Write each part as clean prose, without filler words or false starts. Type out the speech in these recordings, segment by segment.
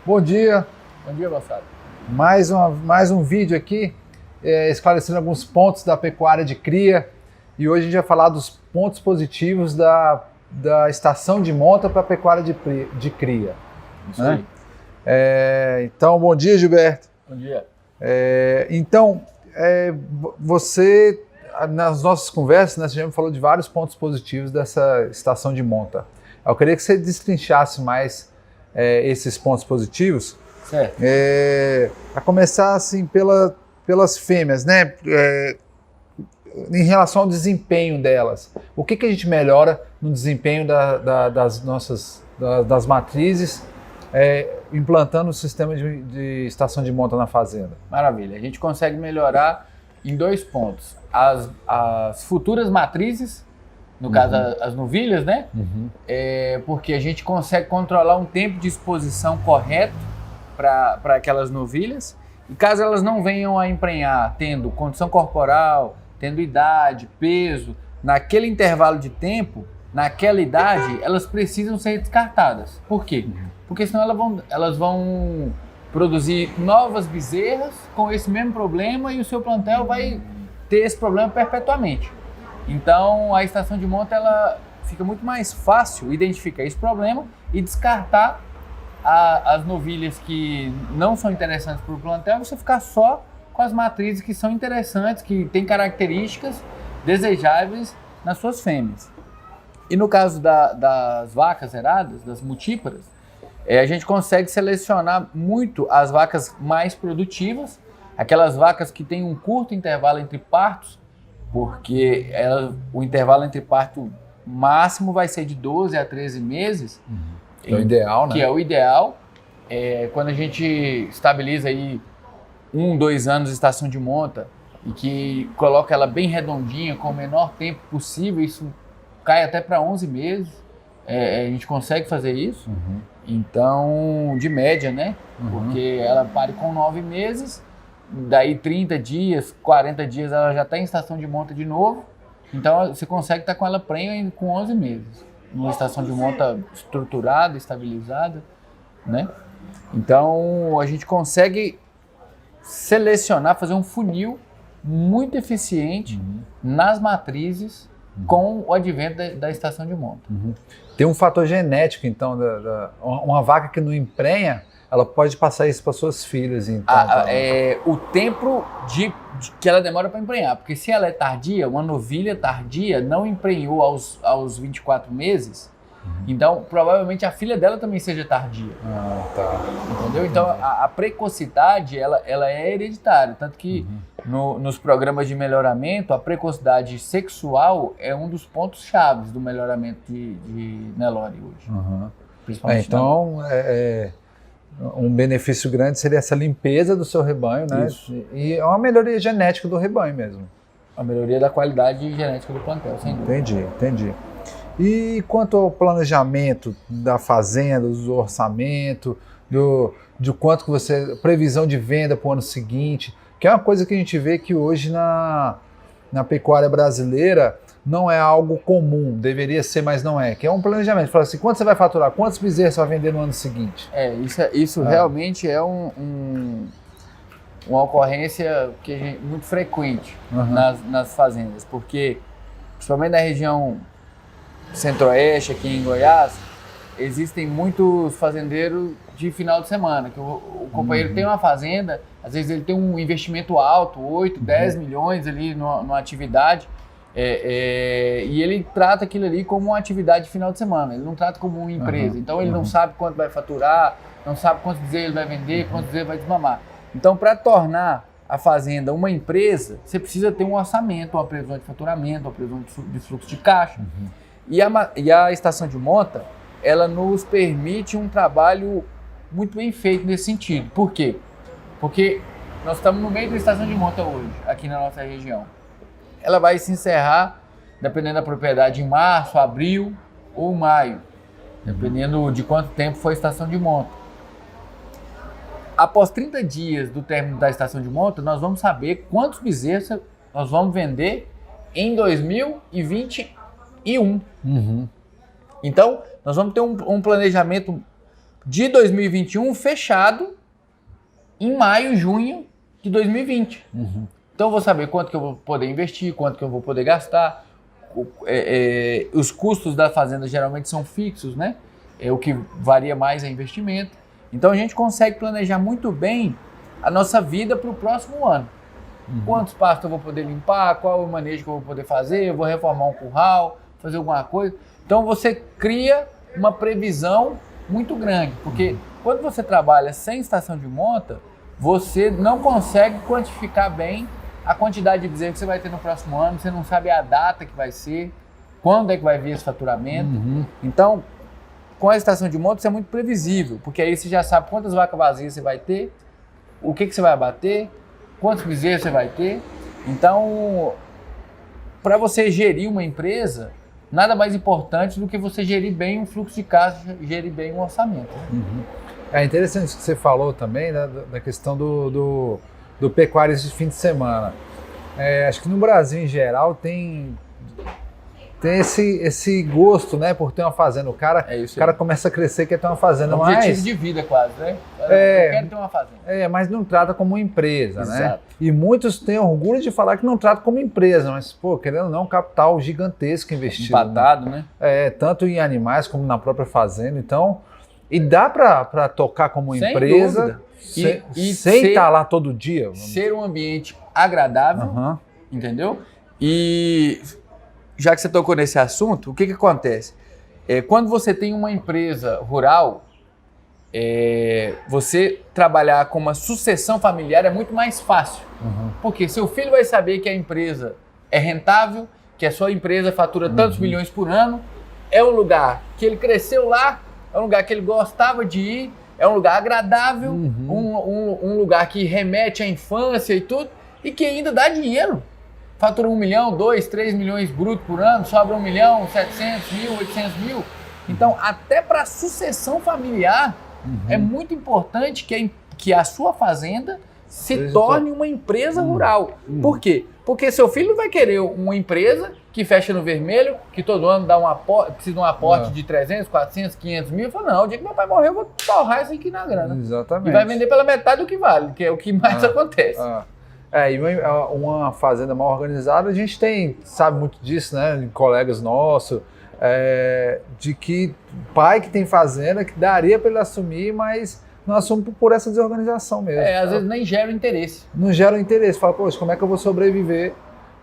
Bom dia, Bom dia, Gonçalo. mais um vídeo aqui, esclarecendo alguns pontos da pecuária de cria. E hoje a gente vai falar dos pontos positivos da estação de monta para a pecuária de cria. Isso Né? aí. Então, bom dia, Gilberto. Bom dia. Você, nas nossas conversas, né, você já me falou de vários pontos positivos dessa estação de monta. Eu queria que você destrinchasse mais esses pontos positivos. Certo. A começar assim pelas fêmeas, né? Em relação ao desempenho delas. O que a gente melhora no desempenho das matrizes implantando o sistema de estação de monta na fazenda? Maravilha. A gente consegue melhorar em 2 pontos. As futuras matrizes, no caso as novilhas, né? Porque a gente consegue controlar um tempo de exposição correto para aquelas novilhas. E caso elas não venham a emprenhar tendo condição corporal, tendo idade, peso, naquele intervalo de tempo, naquela idade, elas precisam ser descartadas. Por quê? Porque senão elas vão produzir novas bezerras com esse mesmo problema e o seu plantel vai ter esse problema perpetuamente. Então, a estação de monta, ela fica muito mais fácil identificar esse problema e descartar as novilhas que não são interessantes para o plantel, você ficar só com as matrizes que são interessantes, que têm características desejáveis nas suas fêmeas. E no caso das vacas heradas, das multíparas, a gente consegue selecionar muito as vacas mais produtivas, aquelas vacas que têm um curto intervalo entre partos, porque o intervalo entre parto máximo vai ser de 12 a 13 meses. Que é o ideal, né? Que é o ideal. Quando a gente estabiliza aí 1, 2 anos de estação de monta e que coloca ela bem redondinha, com o menor tempo possível, isso cai até para 11 meses. A gente consegue fazer isso. Então, de média, né? Porque ela pare com 9 meses, daí 30 dias, 40 dias ela já está em estação de monta de novo. Então, você consegue estar com ela prenha com 11 meses. Numa estação de monta estruturada, estabilizada, né? Então, a gente consegue selecionar, fazer um funil muito eficiente nas matrizes com o advento da estação de monta. Tem um fator genético, então, uma vaca que não emprenha, ela pode passar isso para suas filhas, então. O tempo que ela demora para emprenhar, porque se ela é tardia, uma novilha tardia não emprenhou aos 24 meses, então provavelmente a filha dela também seja tardia. Tá. Entendeu? Então a precocidade ela é hereditária, tanto que nos programas de melhoramento a precocidade sexual é um dos pontos chaves do melhoramento de Nelore hoje. Principalmente então um benefício grande seria essa limpeza do seu rebanho, né? Isso. E é uma melhoria genética do rebanho mesmo. A melhoria da qualidade genética do plantel, sem dúvida. Entendi. E quanto ao planejamento da fazenda, do orçamento, de quanto que você... previsão de venda para o ano seguinte, que é uma coisa que a gente vê que hoje na pecuária brasileira não é algo comum, deveria ser, mas não é. Que é um planejamento. Fala assim, quanto você vai faturar? Quantos bezerros você vai vender no ano seguinte? Isso realmente é uma ocorrência muito frequente nas fazendas, porque, principalmente na região centro-oeste, aqui em Goiás, existem muitos fazendeiros de final de semana, que o companheiro tem uma fazenda, às vezes ele tem um investimento alto, 8, 10 milhões ali numa atividade, e ele trata aquilo ali como uma atividade de final de semana, ele não trata como uma empresa. Então ele não sabe quanto vai faturar, não sabe quantos bezerros ele vai vender, quantos bezerros vai desmamar. Então, para tornar a fazenda uma empresa, você precisa ter um orçamento, uma previsão de faturamento, uma previsão de fluxo de caixa. E a estação de monta, ela nos permite um trabalho muito bem feito nesse sentido. Por quê? Porque nós estamos no meio da estação de monta hoje, aqui na nossa região. Ela vai se encerrar, dependendo da propriedade, em março, abril ou maio, dependendo de quanto tempo foi a estação de monta. Após 30 dias do término da estação de monta, nós vamos saber quantos bezerros nós vamos vender em 2021. Então, nós vamos ter um planejamento de 2021 fechado em maio, junho de 2020. Então eu vou saber quanto que eu vou poder investir, quanto que eu vou poder gastar. Os custos da fazenda geralmente são fixos, né? O que varia mais é investimento. Então a gente consegue planejar muito bem a nossa vida para o próximo ano. Quantos pastos eu vou poder limpar, qual é o manejo que eu vou poder fazer, eu vou reformar um curral, fazer alguma coisa. Então você cria uma previsão muito grande, porque quando você trabalha sem estação de monta, você não consegue quantificar bem a quantidade de bezerro que você vai ter no próximo ano, você não sabe a data que vai ser, quando é que vai vir esse faturamento. Então, com a estação de monta, isso é muito previsível, porque aí você já sabe quantas vacas vazias você vai ter, o que você vai abater, quantos bezerros você vai ter. Então, para você gerir uma empresa, nada mais importante do que você gerir bem um fluxo de caixa, gerir bem um orçamento. É interessante isso que você falou também, né, da questão do pecuário de fim de semana. Acho que no Brasil, em geral, tem esse gosto, né, por ter uma fazenda. O cara começa a crescer, quer ter uma fazenda, mas... objetivo de vida quase, né? Eu quero ter uma fazenda. Mas não trata como empresa, Exato. Né? E muitos têm orgulho de falar que não trata como empresa, mas, pô, querendo ou não, um capital gigantesco investido. Empatado, né? Tanto em animais como na própria fazenda. Então, e dá para tocar como sem empresa, sem estar lá todo dia. Ser um ambiente agradável, entendeu? E já que você tocou nesse assunto, o que acontece? Quando você tem uma empresa rural, você trabalhar com uma sucessão familiar é muito mais fácil. Porque seu filho vai saber que a empresa é rentável, que a sua empresa fatura tantos milhões por ano, é um lugar que ele cresceu lá, é um lugar que ele gostava de ir, é um lugar agradável, um lugar que remete à infância e tudo, e que ainda dá dinheiro. Fatura 1 milhão, 2, 3 milhões bruto por ano, sobra 1 milhão, 700 mil, 800 mil. Então, até para a sucessão familiar, é muito importante que a ssua fazenda se torne uma empresa rural. Por quê? Porque seu filho não vai querer uma empresa que fecha no vermelho, que todo ano precisa de um aporte de 300, 400, 500 mil. Fala, não, o dia que meu pai morrer, eu vou torrar isso aqui na grana. Exatamente. E vai vender pela metade do que vale, que é o que mais acontece. E uma fazenda mal organizada, a gente sabe muito disso, né, de colegas nossos, de que pai que tem fazenda, que daria para ele assumir, mas não assume por essa desorganização mesmo. Às vezes nem gera interesse. Não gera interesse, fala, poxa, como é que eu vou sobreviver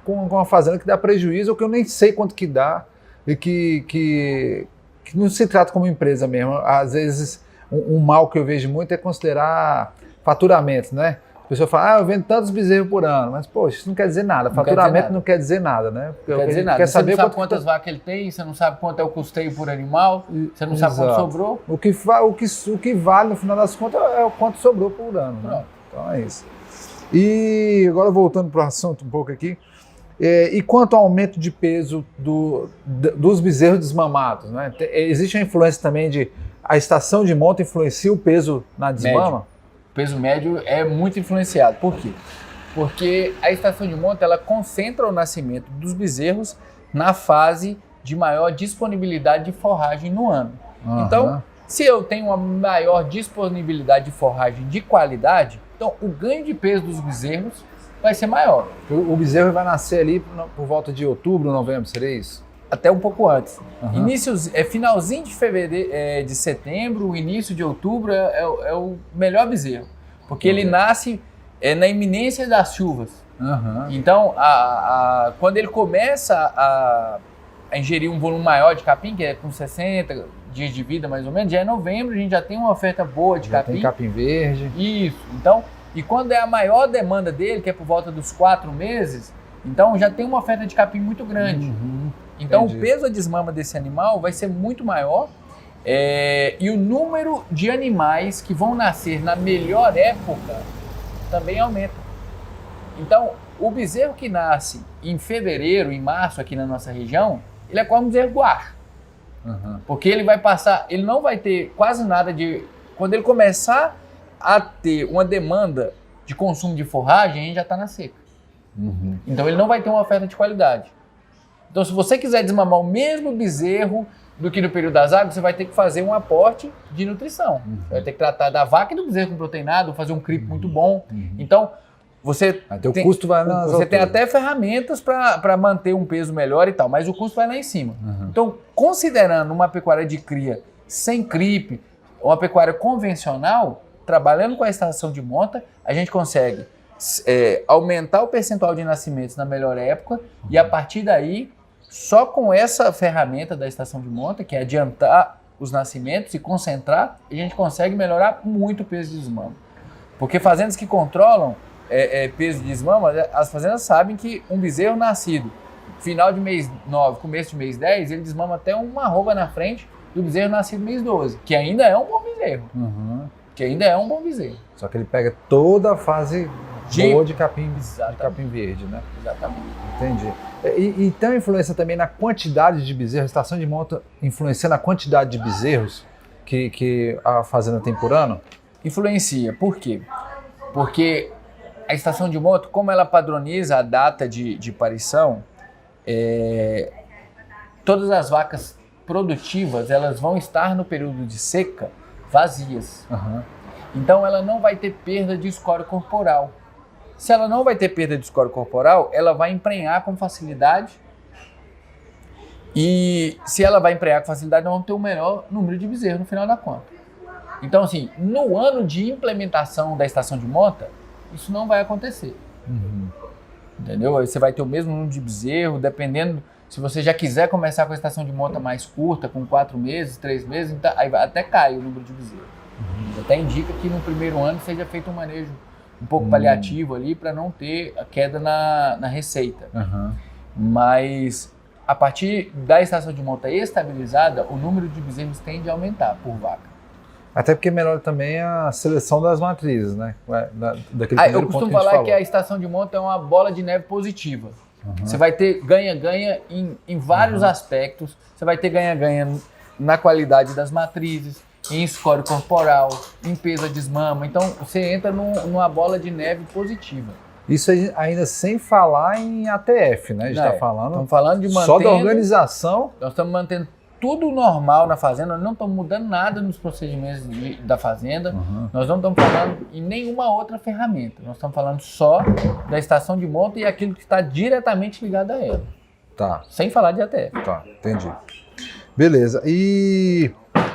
com uma fazenda que dá prejuízo ou que eu nem sei quanto que dá e que não se trata como empresa mesmo. Às vezes, um mal que eu vejo muito é considerar faturamento, né? A pessoa fala, eu vendo tantos bezerros por ano, mas, poxa, isso não quer dizer nada. Faturamento não quer dizer nada, né? Porque quer dizer nada. Você não sabe quantas vacas ele tem, você não sabe quanto é o custeio por animal, você não sabe quanto sobrou. O que vale, no final das contas, é o quanto sobrou por ano. Né? Então é isso. E agora voltando para o assunto um pouco aqui, e quanto ao aumento de peso dos bezerros desmamados, né? Existe a influência também a estação de monta influencia o peso na desmama? O peso médio é muito influenciado. Por quê? Porque a estação de monta ela concentra o nascimento dos bezerros na fase de maior disponibilidade de forragem no ano. Então, se eu tenho uma maior disponibilidade de forragem de qualidade, então o ganho de peso dos bezerros vai ser maior. O bezerro vai nascer ali por volta de outubro, novembro, seria isso? Até um pouco antes. Finalzinho de fevereiro, de setembro, início de outubro é o melhor bezerro, porque ele nasce na iminência das chuvas. Então, quando ele começa a ingerir um volume maior de capim, que é com 60 dias de vida mais ou menos, já é novembro, a gente já tem uma oferta boa de capim. Tem capim verde. Isso. Então, e quando é a maior demanda dele, que é por volta dos 4 meses, então já tem uma oferta de capim muito grande. Então o peso da desmama desse animal vai ser muito maior e o número de animais que vão nascer na melhor época também aumenta. Então o bezerro que nasce em fevereiro, em março aqui na nossa região, ele é quase um bezerro guacho. Porque ele não vai ter quase nada quando ele começar a ter uma demanda de consumo de forragem, a gente já está na seca. Então ele não vai ter uma oferta de qualidade. Então se você quiser desmamar o mesmo bezerro do que no período das águas, você vai ter que fazer um aporte de nutrição. Você vai ter que tratar da vaca e do bezerro com proteinado, fazer um cripo muito bom. Então, você o custo vai nas você tem alturas. até ferramentas para manter um peso melhor e tal, mas o custo vai lá em cima. Então, considerando uma pecuária de cria sem cripe, uma pecuária convencional, trabalhando com a estação de monta, a gente consegue aumentar o percentual de nascimentos na melhor época e a partir daí, só com essa ferramenta da estação de monta, que é adiantar os nascimentos e concentrar, a gente consegue melhorar muito o peso de desmama. Porque fazendas que controlam peso de desmama, as fazendas sabem que um bezerro nascido final de mês 9, começo de mês 10, ele desmama até uma arroba na frente do bezerro nascido mês 12, que ainda é um bom bezerro. Que ainda é um bom bezerro. Só que ele pega toda a fase boa de capim verde, né? Exatamente. Entendi. E tem uma influência também na quantidade de bezerros? A estação de monta influencia na quantidade de bezerros que a fazenda tem por ano? Influencia. Por quê? Porque a estação de monta, como ela padroniza a data de parição, todas as vacas produtivas, elas vão estar no período de seca vazias. Então ela não vai ter perda de escória corporal. Se ela não vai ter perda de escória corporal, ela vai emprenhar com facilidade. E se ela vai emprenhar com facilidade, nós vamos ter o menor número de bezerros no final da conta. Então, assim, no ano de implementação da estação de monta, isso não vai acontecer. Entendeu? Aí você vai ter o mesmo número de bezerro, dependendo, se você já quiser começar com a estação de monta mais curta, com 4 meses, 3 meses, então, aí até cai o número de bezerros. Até indica que no primeiro ano seja feito um manejo um pouco paliativo ali para não ter a queda na receita. Mas a partir da estação de monta estabilizada, o número de bezerros tende a aumentar por vaca. Até porque melhora também a seleção das matrizes, né? Eu costumo falar que a estação de monta é uma bola de neve positiva. Você vai ter ganha-ganha em vários aspectos. Você vai ter ganha-ganha na qualidade das matrizes, em escória corporal, em peso de desmama. Então, você entra numa bola de neve positiva. Isso ainda sem falar em ATF, né? A gente está falando, estamos falando de só da organização. Nós estamos mantendo tudo normal na fazenda, nós não estamos mudando nada nos procedimentos da fazenda, nós não estamos falando em nenhuma outra ferramenta, nós estamos falando só da estação de monta e aquilo que está diretamente ligado a ela. Tá. Sem falar de ATF. Tá, entendi. Beleza. E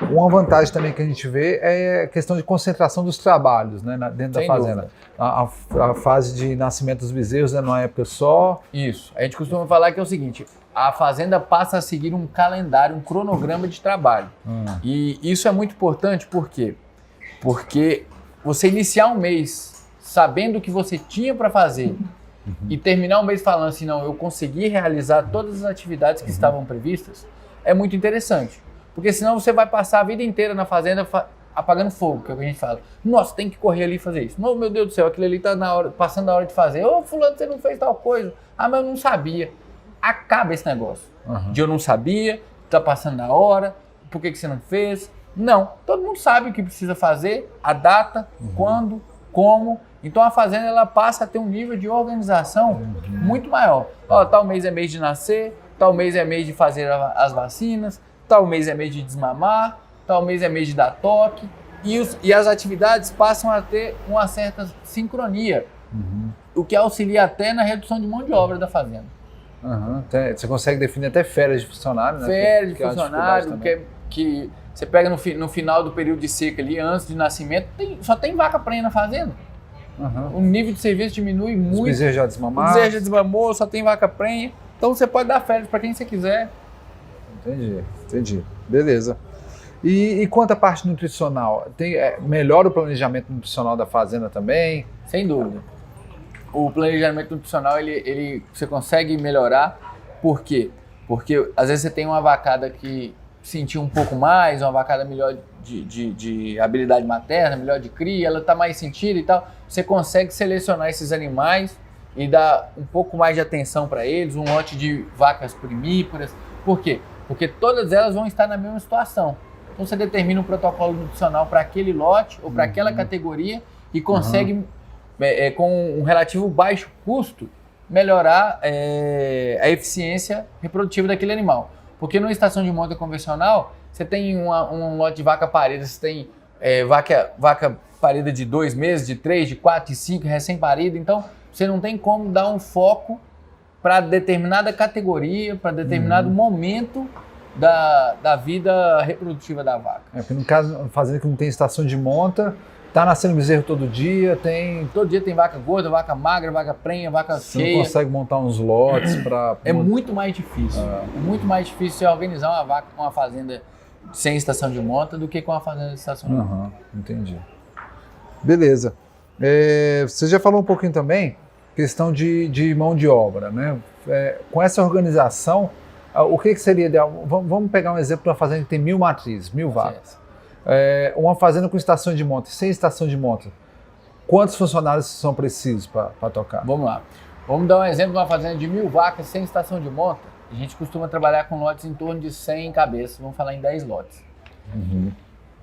uma vantagem também que a gente vê é a questão de concentração dos trabalhos, né, dentro da fazenda. A fase de nascimento dos bezerros é numa época só. Isso. A gente costuma falar que é o seguinte, a fazenda passa a seguir um calendário, um cronograma de trabalho. E isso é muito importante, por quê? Porque você iniciar um mês sabendo o que você tinha para fazer e terminar o mês falando assim, não, eu consegui realizar todas as atividades que estavam previstas, é muito interessante. Porque senão você vai passar a vida inteira na fazenda apagando fogo, que é o que a gente fala. Nossa, tem que correr ali e fazer isso. Não, meu Deus do céu, aquilo ali está passando a hora de fazer. Ô, fulano, você não fez tal coisa. Ah, mas eu não sabia. Acaba esse negócio. De eu não sabia, está passando a hora, por que você não fez? Não, todo mundo sabe o que precisa fazer, a data, quando, como. Então a fazenda ela passa a ter um nível de organização muito maior. Ó, tal mês é mês de nascer, tal mês é mês de fazer as vacinas, tal mês é mês de desmamar, tal mês é mês de dar toque. E as atividades passam a ter uma certa sincronia, o que auxilia até na redução de mão de obra da fazenda. Você consegue definir até férias de funcionário, né? Férias de funcionário, que você pega no final do período de seca ali, antes de nascimento, só tem vaca prenha na fazenda. O nível de serviço diminui muito. Os bezerros já desmamaram. Os bezerros já desmamou, só tem vaca prenha. Então você pode dar férias para quem você quiser. Entendi. Beleza. E quanto à parte nutricional? Melhora o planejamento nutricional da fazenda também? Sem dúvida. O planejamento nutricional, você consegue melhorar. Por quê? Porque às vezes você tem uma vacada que sentiu um pouco mais, uma vacada melhor de habilidade materna, melhor de cria, ela está mais sentida e tal. Você consegue selecionar esses animais e dar um pouco mais de atenção para eles, um lote de vacas primíparas. Por quê? Porque todas elas vão estar na mesma situação. Então você determina um protocolo nutricional para aquele lote ou para aquela categoria e consegue, com um relativo baixo custo, melhorar a eficiência reprodutiva daquele animal. Porque numa estação de monta convencional, você tem um lote de vaca parida, você tem vaca parida de 2 meses, de 3, de 4, de 5, recém-parida. Então, você não tem como dar um foco para determinada categoria, para determinado momento da vida reprodutiva da vaca. Porque no caso, fazendo que não tem estação de monta, tá nascendo bezerro todo dia, Todo dia tem vaca gorda, vaca magra, vaca prenha, vaca você cheia. não consegue montar uns lotes para... É muito mais difícil. É muito mais difícil você organizar uma fazenda sem estação de monta do que com uma fazenda de estação de monta. Entendi. Beleza. Você já falou um pouquinho também, questão de mão de obra, né? Com essa organização, o que seria ideal? Vamos pegar um exemplo de uma fazenda que tem 1.000 matrizes, 1.000 vacas. Uma fazenda com estação de monta, sem estação de monta, quantos funcionários são precisos para tocar? Vamos lá. Vamos dar um exemplo de uma fazenda de 1.000 vacas sem estação de monta. A gente costuma trabalhar com lotes em torno de 100 cabeças, vamos falar em 10 lotes.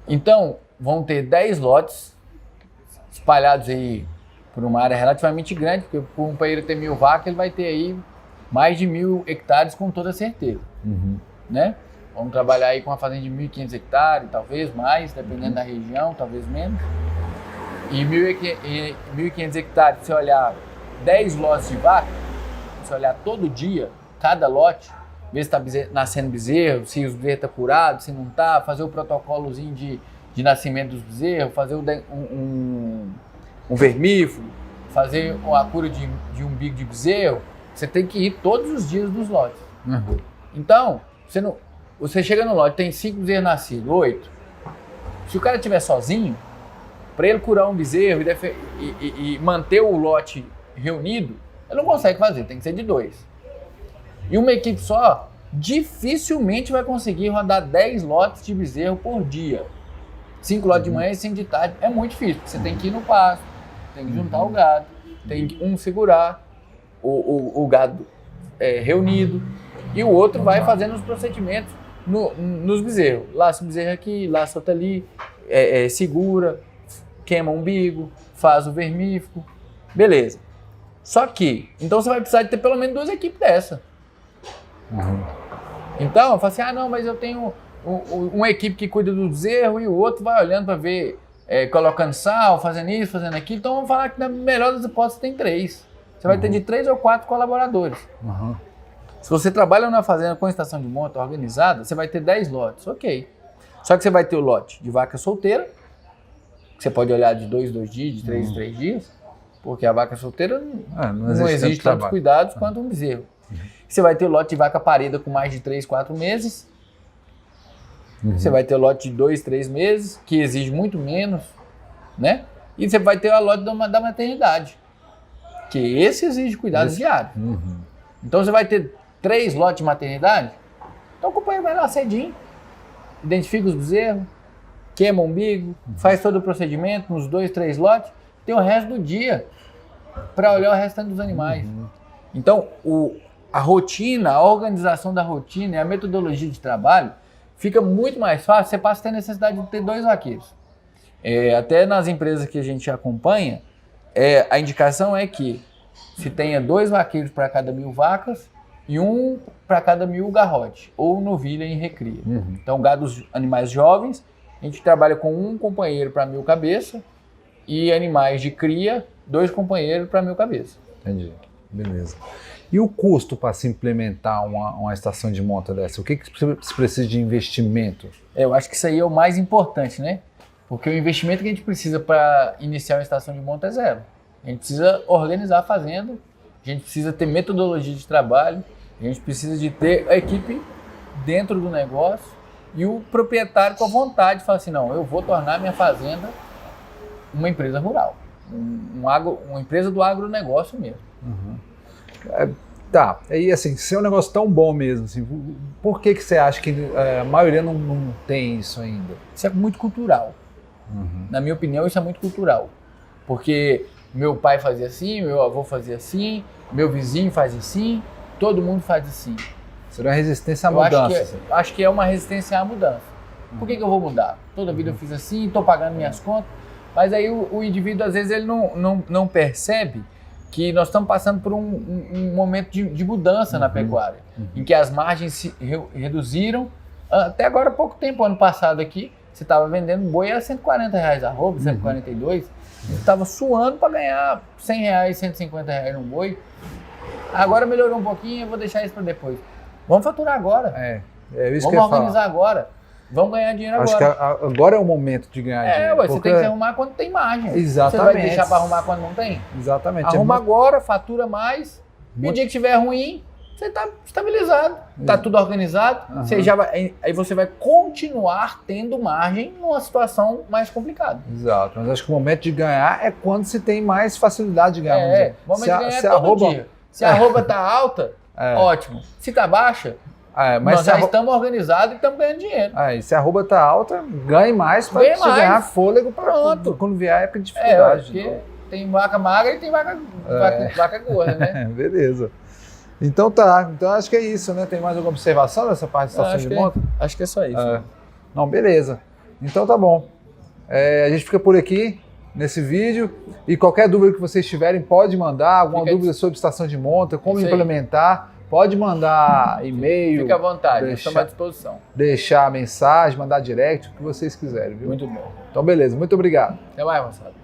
Então, vão ter 10 lotes espalhados aí por uma área relativamente grande, porque por um paeiro ter 1.000 vacas, ele vai ter aí mais de 1.000 hectares com toda certeza, né? Vamos trabalhar aí com uma fazenda de 1.500 hectares, talvez mais, dependendo da região, talvez menos. E 1.500 hectares, se você olhar 10 lotes de vaca, se você olhar todo dia, cada lote, ver se está nascendo bezerro, se os bezerros estão curados, se não está, fazer o protocolozinho de nascimento dos bezerros, fazer um vermífugo, fazer a cura de umbigo de bezerro. Você tem que ir todos os dias dos lotes. Então, você chega no lote, tem 5 bezerros nascidos, 8. Se o cara estiver sozinho, para ele curar um bezerro e manter o lote reunido, ele não consegue fazer, tem que ser de 2. E uma equipe só dificilmente vai conseguir rodar 10 lotes de bezerro por dia. 5 lotes de manhã e 5 de tarde é muito difícil, porque você tem que ir no pasto, tem que juntar o gado, tem que segurar o gado reunido e o outro vai fazendo os procedimentos nos bezerros. Laça o bezerro aqui, laça outro ali, segura, queima o umbigo, faz o vermífugo, beleza. Só que, então você vai precisar de ter pelo menos 2 equipes dessa. Então, eu falo assim, não, mas eu tenho uma equipe que cuida do bezerro e o outro vai olhando para ver, colocando sal, fazendo isso, fazendo aquilo. Então vamos falar que na melhor das hipóteses tem 3. Você vai ter de 3 ou 4 colaboradores. Se você trabalha numa fazenda com estação de monta organizada, você vai ter 10 lotes, ok. Só que você vai ter o lote de vaca solteira, que você pode olhar de 2 em 2 dias, de 3 em 3 dias, porque a vaca solteira não exige tantos cuidados quanto um bezerro. Você vai ter o lote de vaca parida com mais de 3, 4 meses. Você vai ter o lote de 2, 3 meses, que exige muito menos, né? E você vai ter o lote da maternidade, que esse exige cuidados diários. Então você vai ter 3 lotes de maternidade, então o companheiro vai lá cedinho, identifica os bezerros, queima o umbigo, faz todo o procedimento nos 2, 3 lotes, tem o resto do dia para olhar o restante dos animais. Então, a rotina, a organização da rotina e a metodologia de trabalho fica muito mais fácil, você passa a ter necessidade de ter 2 vaqueiros. Até nas empresas que a gente acompanha, a indicação é que se tenha 2 vaqueiros para cada 1.000 vacas e 1 para cada 1.000 garrote, ou novilha em recria. Então, animais jovens, a gente trabalha com 1 companheiro para 1.000 cabeças e animais de cria, 2 companheiros para 1.000 cabeças. Entendi, beleza. E o custo para se implementar uma estação de monta dessa? O que se precisa de investimento? Eu acho que isso aí é o mais importante, né? Porque o investimento que a gente precisa para iniciar uma estação de monta é 0. A gente precisa organizar a fazenda, a gente precisa ter metodologia de trabalho, a gente precisa de ter a equipe dentro do negócio e o proprietário com a vontade de falar assim, não, eu vou tornar minha fazenda uma empresa rural, uma empresa do agronegócio mesmo. Tá, e assim, se é um negócio tão bom mesmo, assim, por que você acha que a maioria não tem isso ainda? Isso é muito cultural. Na minha opinião, isso é muito cultural. Porque meu pai fazia assim, meu avô fazia assim, meu vizinho faz assim, todo mundo faz assim. Será uma resistência à mudança? Acho que é uma resistência à mudança. Por que eu vou mudar? Toda vida eu fiz assim, estou pagando minhas contas. Mas aí o indivíduo, às vezes, ele não percebe que nós estamos passando por um momento de mudança na pecuária, em que as margens se reduziram. Até agora, há pouco tempo, ano passado aqui, você estava vendendo boi a R$140 arroba, 142, você estava suando para ganhar R$100, R$150 num boi. Agora melhorou um pouquinho, eu vou deixar isso para depois. Vamos faturar agora. Isso Vamos organizar agora. Vamos ganhar dinheiro agora. Acho que agora é o momento de ganhar dinheiro. Você tem que se arrumar quando tem margem. Exatamente. Você vai deixar para arrumar quando não tem? Exatamente. Arruma agora, fatura mais. E o dia que estiver ruim, você está estabilizado. Está tudo organizado. Você aí você vai continuar tendo margem numa situação mais complicada. Exato. Mas acho que o momento de ganhar é quando se tem mais facilidade de ganhar. O momento de ganhar é todo dia. Se a arroba está alta, ótimo. Se está baixa, mas nós já estamos organizados e estamos ganhando dinheiro. E se a arroba está alta, ganhe mais para ganhar fôlego quando vier a época de dificuldade. Porque tem vaca magra e tem vaca gorda, né? Beleza. Então tá. Então acho que é isso, né? Tem mais alguma observação dessa parte de estação de monta? Acho que é só isso. Não, beleza. Então tá bom. A gente fica por aqui nesse vídeo. E qualquer dúvida que vocês tiverem, pode mandar. Alguma dúvida sobre estação de monta, como implementar. Pode mandar e-mail. Fica à vontade, estamos à disposição. Deixar mensagem, mandar direct, o que vocês quiserem, viu? Muito bom. Então, beleza. Muito obrigado. Até mais, moçada.